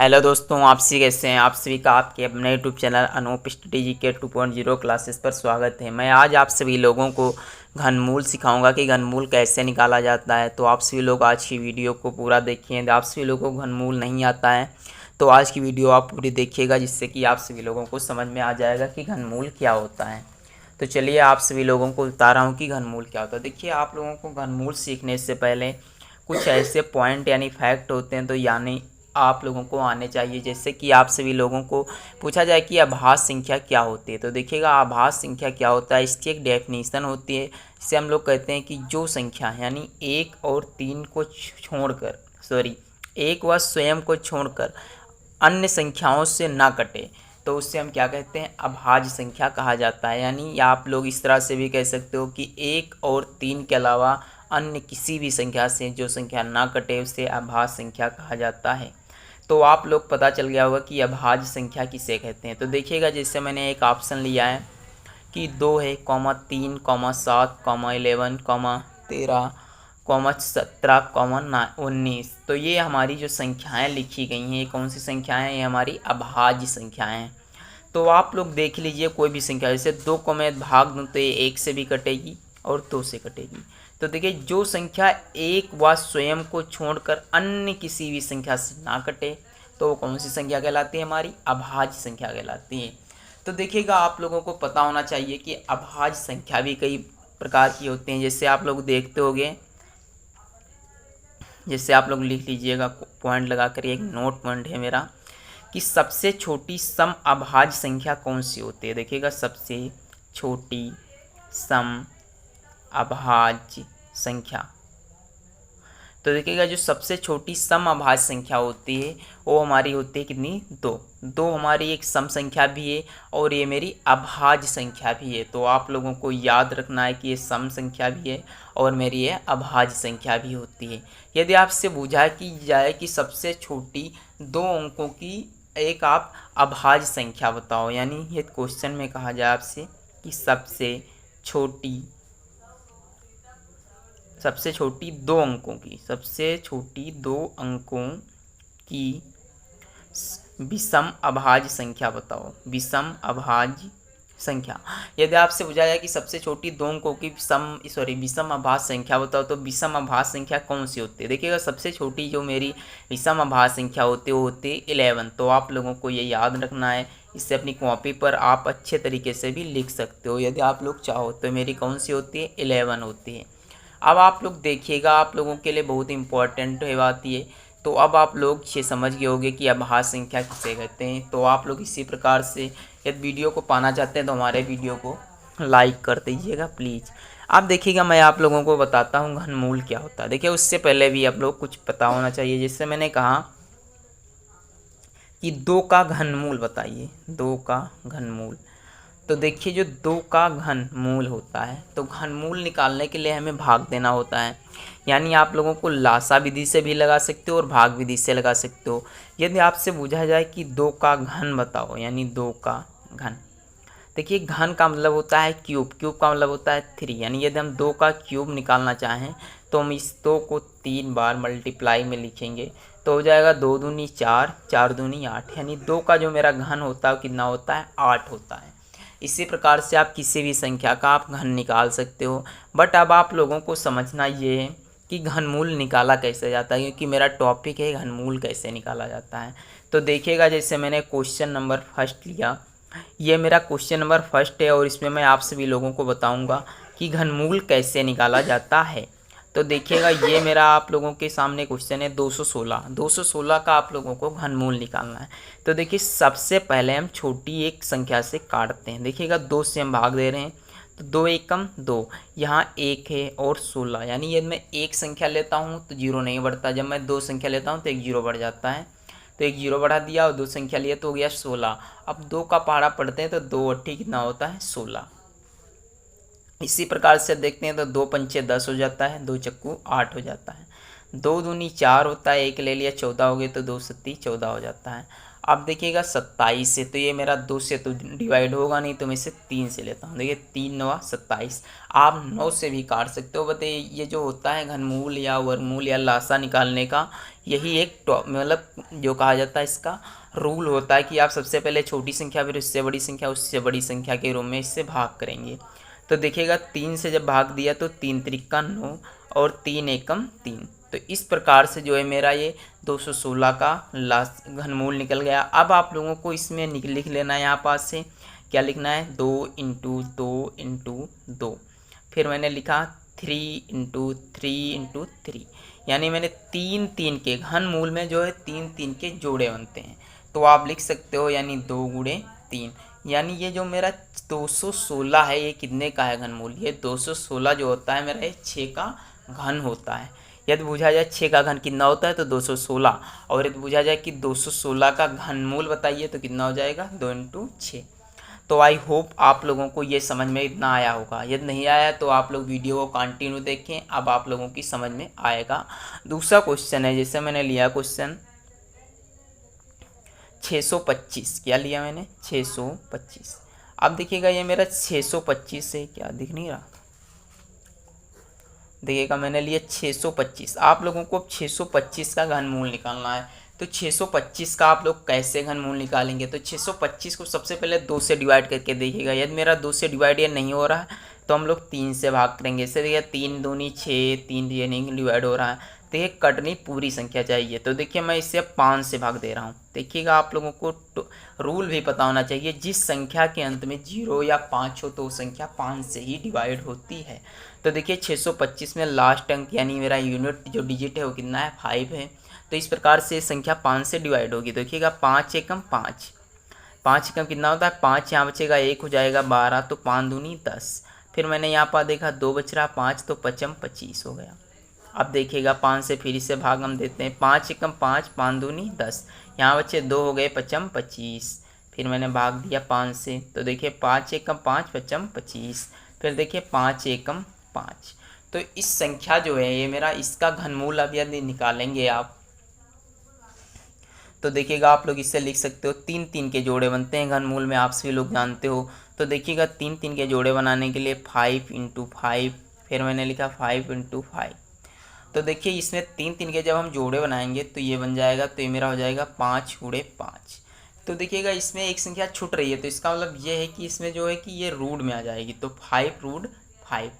Hello दोस्तों, आप सभी कैसे हैं। आप सभी का आपके अपने यूट्यूब चैनल अनूप स्टडी जी के 2.0 क्लासेस पर स्वागत है। मैं आज आप सभी लोगों को घनमूल सिखाऊंगा कि घनमूल कैसे निकाला जाता है। तो आप सभी लोग आज की वीडियो को पूरा देखिए। आप सभी लोगों को घनमूल नहीं आता है तो आज की वीडियो आप पूरी देखिएगा, जिससे कि आप सभी लोगों को समझ में आ जाएगा कि घनमूल क्या होता है। तो चलिए आप सभी लोगों को बता रहा हूँ कि घनमूल क्या होता है। देखिए, आप लोगों को घनमूल सीखने से पहले कुछ ऐसे पॉइंट यानी फैक्ट होते हैं तो यानी आप लोगों को आने चाहिए। जैसे कि आप सभी लोगों को पूछा जाए कि आभास संख्या क्या होती है, तो देखिएगा आभास संख्या क्या होता है। इसकी एक डेफिनेशन होती है। इसे हम लोग कहते हैं कि जो संख्या यानी 1 और 3 को छोड़कर, सॉरी, 1 व स्वयं को छोड़कर अन्य संख्याओं से ना कटे, तो उससे हम क्या कहते हैं, अभाज्य संख्या कहा जाता है। यानी आप लोग इस तरह से भी कह सकते हो कि 1 और 3 के अलावा अन्य किसी भी संख्या से जो संख्या ना कटे उसे अभाज्य संख्या कहा जाता है। तो आप लोग पता चल गया होगा कि अभाज्य संख्या किसे कहते हैं। तो देखिएगा, जैसे मैंने एक ऑप्शन लिया है कि 2 है, 3, 7, 11, 13, 17, 19। तो ये हमारी जो संख्याएं लिखी गई हैं, ये कौन सी संख्याएं हैं, ये हमारी अभाज्य संख्याएं हैं। तो आप लोग देख लीजिए, कोई भी संख्या जैसे 2 को मैं भाग दूँ तो ये 1 से भी कटेगी और 2 से कटेगी। तो देखिए, जो संख्या 1 व स्वयं को छोड़कर अन्य किसी भी संख्या से ना कटे तो वो कौन सी संख्या कहलाती है, हमारी अभाज्य संख्या कहलाती है। तो देखिएगा, आप लोगों को पता होना चाहिए कि अभाज्य संख्या भी कई प्रकार की होती हैं। जैसे आप लोग देखते होंगे, जैसे आप लोग लिख लीजिएगा पॉइंट लगा कर, एक नोट पॉइंट है मेरा, कि सबसे छोटी सम अभाज्य संख्या कौन सी होती है। देखिएगा, सबसे छोटी सम अभाज्य संख्या, तो देखिएगा जो सबसे छोटी सम अभाज्य संख्या होती है वो हमारी होती है कितनी, 2। 2 हमारी एक सम संख्या भी है और ये मेरी अभाज्य संख्या भी है। तो आप लोगों को याद रखना है कि ये सम संख्या भी है और मेरी ये अभाज्य संख्या भी होती है। यदि आपसे पूछा की जाए कि सबसे छोटी 2 अंकों की एक आप अभाज्य संख्या बताओ, यानी ये क्वेश्चन में कहा जाए आपसे कि सबसे छोटी 2 अंकों की, सबसे छोटी 2 अंकों की विषम अभाज्य संख्या बताओ, विषम अभाज्य संख्या। यदि आपसे पूछा जाए कि सबसे छोटी 2 अंकों की विषम अभाज्य संख्या बताओ, तो विषम अभाज्य संख्या कौन सी होती है। देखिएगा, सबसे छोटी जो मेरी विषम अभाज्य संख्या होती है वो होती है 11। तो आप लोगों को ये याद रखना है। इससे अपनी कॉपी पर आप अच्छे तरीके से भी लिख सकते हो यदि आप लोग चाहो। तो मेरी कौन सी होती है, 11 होती है। अब आप लोग देखिएगा, आप लोगों के लिए बहुत इंपॉर्टेंट है बात ये। तो अब आप लोग ये समझ गए होंगे कि अभाज्य संख्या किसे कहते हैं। तो आप लोग इसी प्रकार से यदि वीडियो को पाना चाहते हैं तो हमारे वीडियो को लाइक कर दीजिएगा प्लीज़। आप देखिएगा, मैं आप लोगों को बताता हूँ घनमूल क्या होता है। देखिए, उससे पहले भी आप लोग कुछ पता होना चाहिए। जैसे मैंने कहा कि 2 का घनमूल बताइए, 2 का घनमूल। तो देखिए, जो 2 का घनमूल होता है तो घनमूल निकालने के लिए हमें भाग देना होता है। यानी आप लोगों को लासा विधि से भी लगा सकते हो और भाग विधि से लगा सकते हो। यदि आपसे पूछा जाए कि 2 का घन बताओ, यानी 2 का घन, देखिए घन का मतलब होता है क्यूब, क्यूब का मतलब होता है 3। यानी यदि हम 2 का क्यूब निकालना चाहें तो हम इस 2 को 3 बार मल्टीप्लाई में लिखेंगे तो हो जाएगा 2 दूनी 4, 4 दूनी 8। यानी 2 का जो मेरा घन होता है वो कितना होता है, 8 होता है। इसी प्रकार से आप किसी भी संख्या का आप घन निकाल सकते हो। बट अब आप लोगों को समझना ये है कि घनमूल निकाला कैसे जाता है, क्योंकि मेरा टॉपिक है घनमूल कैसे निकाला जाता है। तो देखिएगा, जैसे मैंने क्वेश्चन नंबर फर्स्ट लिया, ये मेरा क्वेश्चन नंबर फर्स्ट है और इसमें मैं आप सभी लोगों को बताऊंगा कि घनमूल कैसे निकाला जाता है। तो देखिएगा, ये मेरा आप लोगों के सामने क्वेश्चन है 216। 216 का आप लोगों को घनमूल निकालना है। तो देखिए, सबसे पहले हम छोटी एक संख्या से काटते हैं। देखिएगा, 2 से हम भाग दे रहे हैं तो 2 एकम 2, यहाँ 1 है और 16। यानी यदि मैं एक संख्या लेता हूँ तो 0 नहीं बढ़ता, जब मैं 2 संख्या लेता हूँ तो 1 0 बढ़ जाता है। तो 1 0 बढ़ा दिया और 2 संख्या लिया तो हो गया 16। अब 2 का पहाड़ा पढ़ते हैं तो 2 अट्ठी कितना होता है, 16। इसी प्रकार से देखते हैं तो 2 पंचे 10 हो जाता है, 2 चक्कू 8 हो जाता है, 2 दूनी 4 होता है, 1 ले लिया 14 हो गए तो 2 सत्ती 14 हो जाता है। अब देखिएगा 27 से, तो ये मेरा 2 से तो डिवाइड होगा नहीं तो मैं इसे 3 से लेता हूँ। देखिए 3 9 27, आप 9 से भी काट सकते हो। बताइए, ये जो होता है घनमूल या वर्गमूल या लासा निकालने का, यही एक मतलब जो कहा जाता है इसका रूल होता है कि आप सबसे पहले छोटी संख्या फिर उससे बड़ी संख्या उससे बड़ी संख्या के रूप में इससे भाग करेंगे। तो देखिएगा 3 से जब भाग दिया तो 3 त्रिका 9 और 3 एकम 3। तो इस प्रकार से जो है मेरा ये 216 का लास्ट घनमूल निकल गया। अब आप लोगों को इसमें लिख लेना है यहाँ पास से क्या लिखना है 2 इंटू 2 इंटू 2। फिर मैंने लिखा 3 इंटू 3 इंटू 3, यानी मैंने 3 3 के घनमूल में जो है 3 3 के जोड़े बनते हैं। तो आप लिख सकते हो यानी 2 गुणे 3, यानी ये जो मेरा 216 है ये कितने का है घनमूल, ये 216 जो होता है मेरा ये 6 का घन होता है। यदि पूछा जाए 6 का घन कितना होता है तो 216, और यदि पूछा जाए कि 216 का घनमूल बताइए तो कितना हो जाएगा 2 इंटू 6। तो आई होप आप लोगों को ये समझ में इतना आया होगा। यदि नहीं आया तो आप लोग वीडियो को कंटिन्यू देखें, अब आप लोगों की समझ में आएगा। दूसरा क्वेश्चन है, जैसे मैंने लिया क्वेश्चन 625, क्या लिया मैंने 625। अब देखिएगा ये मेरा 625 से क्या दिख नहीं रहा, देखिएगा मैंने लिया 625। आप लोगों को 625 का घनमूल निकालना है। तो 625 का आप लोग कैसे घनमूल निकालेंगे, तो 625 को सबसे पहले 2 से डिवाइड करके देखिएगा। यदि मेरा 2 से डिवाइड ये नहीं हो रहा है तो हम लोग 3 से भाग करेंगे। इससे देखिए 3 दूनी 6, 3 ये नहीं डिवाइड हो रहा है, तो ये कटनी पूरी संख्या चाहिए। तो देखिए मैं इसे 5 से भाग दे रहा हूँ। देखिएगा आप लोगों को रूल भी पता होना चाहिए, जिस संख्या के अंत में 0 या 5 हो तो वो संख्या 5 से ही डिवाइड होती है। तो देखिए 625 में लास्ट अंक यानी मेरा यूनिट जो डिजिट है वो कितना है 5 है। तो इस प्रकार से संख्या 5 से डिवाइड होगी। देखिएगा 5 एकम 5, 5 एकम कितना होता है 5, यहाँ बचेगा 1 हो जाएगा 12, तो 5 दूनी 10। फिर मैंने यहाँ पर देखा 2 बच रहा 5, तो 5 25 हो गया। अब देखिएगा 5 से फिर इसे भाग हम देते हैं, 5 एकम 5, 5 दूनी 10, यहाँ बचे 2 हो गए 5 25। फिर मैंने भाग दिया 5 से, तो देखिए 5 एकम 5, 5 25। फिर देखिए 5 एकम 5। तो इस संख्या जो है ये मेरा इसका घनमूल अब यदि निकालेंगे आप तो देखिएगा आप लोग इससे लिख सकते हो 3 3 के जोड़े बनते हैं घनमूल में, आप सभी लोग जानते हो। तो देखिएगा 3 3 के जोड़े बनाने के लिए 5 इंटू 5, फिर मैंने लिखा 5 इंटू 5। तो देखिए इसमें 3 3 के जब हम जोड़े बनाएंगे तो ये बन जाएगा, तो ये मेरा हो जाएगा 5 गुणे 5। तो देखिएगा इसमें एक संख्या छूट रही है, तो इसका मतलब ये है कि इसमें जो है कि ये रूट में आ जाएगी, तो 5 रूट 5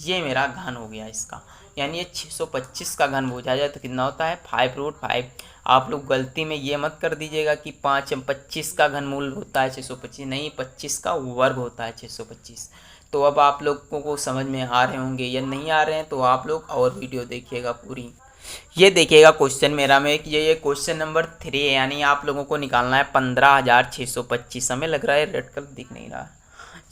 ये मेरा घन हो गया इसका। यानी ये 625 का घन पूछा जाए तो कितना होता है 5 रूट 5। आप लोग गलती में ये मत कर दीजिएगा कि 25 का घनमूल होता है 625, नहीं 25 का वर्ग होता है 625। तो अब आप लोगों को समझ में आ रहे होंगे, या नहीं आ रहे हैं तो आप लोग और वीडियो देखिएगा पूरी। ये देखिएगा क्वेश्चन मेरा में कि ये क्वेश्चन नंबर 3 है, यानी आप लोगों को निकालना है 15,625। हमें लग रहा है रेड कलर दिख नहीं रहा।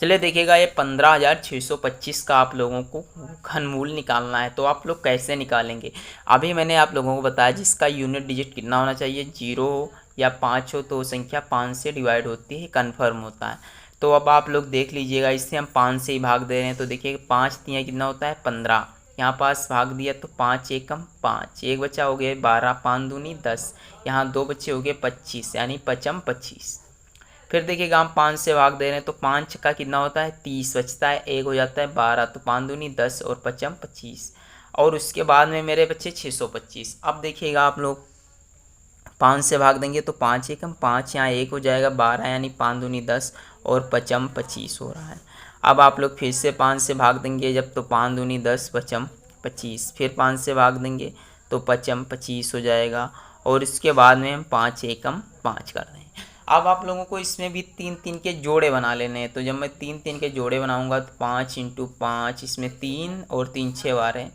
चलिए देखिएगा ये 15,625 का आप लोगों को घनमूल निकालना है। तो आप लोग कैसे निकालेंगे, अभी मैंने आप लोगों को बताया जिसका यूनिट डिजिट कितना होना चाहिए 0 हो या 5 हो तो संख्या 5 से डिवाइड होती है, कन्फर्म होता है। तो अब आप लोग देख लीजिएगा, इससे हम 5 से ही भाग दे रहे हैं। तो देखिए 5 दिया कितना होता है 15, यहाँ पास भाग दिया तो 5 एकम 5, एक बचा हो गया 12, 5 दूनी 10, यहाँ 2 बच्चे हो गए 25, यानी 5 25। फिर देखिएगा हम 5 से भाग दे रहे हैं तो 5 का कितना होता है 30 बचता है, एक हो जाता है 12, तो 5 दूनी 10 और 5 25, और उसके बाद में मेरे बच्चे 625। अब देखिएगा आप लोग 5 से भाग देंगे तो 5 एकम 5, यहाँ एक हो जाएगा 12, यानी 5 दूनी 10 और 5 25 हो रहा है। अब आप लोग फिर से 5 से भाग देंगे जब तो 5 दूनी 10, 5 25, फिर 5 से भाग देंगे तो 5 25 हो जाएगा, और इसके बाद में हम 5 एकम 5 कर रहे हैं। अब आप लोगों को इसमें भी 3 3 के जोड़े बना लेने हैं। तो जब मैं 3 3 के जोड़े बनाऊंगा तो 5 इंटू 5, इसमें 3 और 3 6 बार है,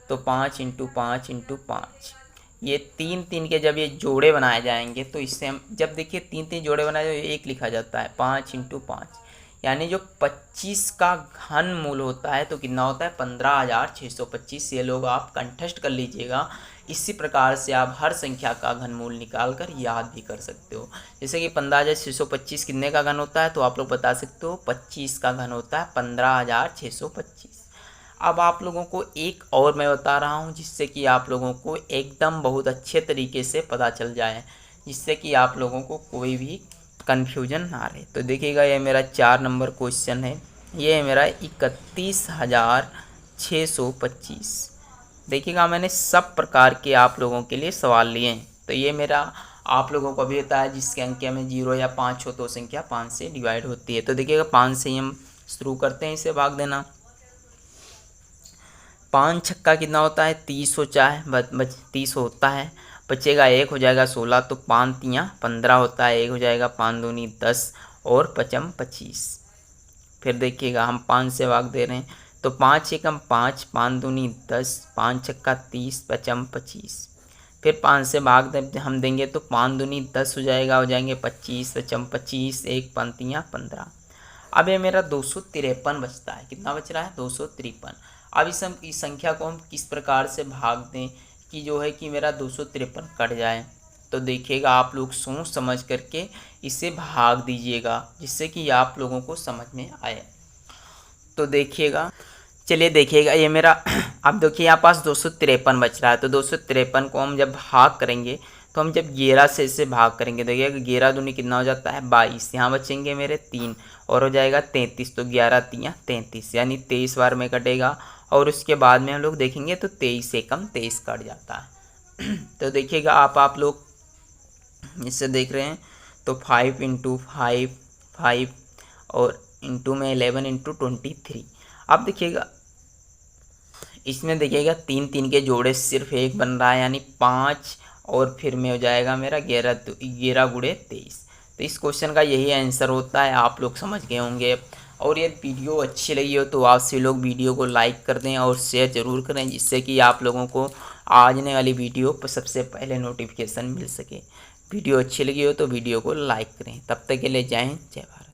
तो 5 इंटू 5 इंटू 5, ये 3 3 के जब ये जोड़े बनाए जाएंगे तो इससे हम जब देखिए 3 3 जोड़े बनाए तो एक लिखा जाता है 5 इंटू 5, यानी जो 25 का घन मूल होता है तो कितना होता है 15,625। ये लोग आप कंठस्थ कर लीजिएगा। इसी प्रकार से आप हर संख्या का घनमूल निकाल कर याद भी कर सकते हो। जैसे कि 15,625 कितने का घन होता है तो आप लोग बता सकते हो 25 का घन होता है 15,625। अब आप लोगों को एक और मैं बता रहा हूँ जिससे कि आप लोगों को एकदम बहुत अच्छे तरीके से पता चल जाए, जिससे कि आप लोगों को कोई भी कन्फ्यूजन ना रहे। तो देखिएगा ये मेरा 4 नंबर क्वेश्चन है, ये है मेरा 31,625। देखिएगा मैंने सब प्रकार के आप लोगों के लिए सवाल लिए हैं। तो ये मेरा आप लोगों को भी होता है जिसके अंक में 0 या 5 हो तो संख्या 5 से डिवाइड होती है। तो देखिएगा 5 से ही हम शुरू करते हैं इसे भाग देना। 5 छक्का कितना होता है 30 होता है 30 होता है, बचेगा 1 हो जाएगा 16, तो 5 तियाँ 15 होता है, 1 हो जाएगा 5 दूनी 10 और 5 25। फिर देखिएगा हम 5 से भाग दे रहे हैं तो 5 एकम 5, 5 दूनी 10, 5 छक्का 30, 5 25। फिर 5 से भाग हम देंगे तो 5 दूनी 10 हो जाएगा, हो जाएंगे 25, 5 25, 1 पंतियाँ 15। अब ये मेरा 253 बचता है। कितना बच रहा है 253। अब इस संख्या को हम किस प्रकार से भाग दें कि जो है कि मेरा 253 कट जाए। तो देखिएगा आप लोग सोच समझ करके इसे भाग दीजिएगा जिससे कि आप लोगों को समझ में आए। तो देखिएगा, चलिए देखिएगा ये मेरा अब देखिए यहाँ पास 253 बच रहा है। तो 253 को हम जब भाग करेंगे तो हम जब 11 से इसे भाग करेंगे देखिएगा 11 दूनी कितना हो जाता है 22, यहाँ बचेंगे मेरे 3 और हो जाएगा 33। तो 11 तियाँ 33 यानी 23 बार में कटेगा। और उसके बाद में हम लोग देखेंगे तो 23 से कम 23 कट जाता है। तो देखिएगा आप लोग इससे देख रहे हैं तो 5 इंटू 5 5 और इंटू में 11 इंटू 23। अब देखिएगा इसमें देखिएगा 3 3 के जोड़े सिर्फ एक बन रहा है यानी 5 और फिर में हो जाएगा मेरा 11 गुणे 23। तो इस क्वेश्चन का यही आंसर होता है, आप लोग समझ गए होंगे। और ये वीडियो अच्छी लगी हो तो आप सभी लोग वीडियो को लाइक कर दें और शेयर ज़रूर करें जिससे कि आप लोगों को आने वाली वीडियो पर सबसे पहले नोटिफिकेशन मिल सके। वीडियो अच्छी लगी हो तो वीडियो को लाइक करें। तब तक के लिए जय हिंद जय भारत।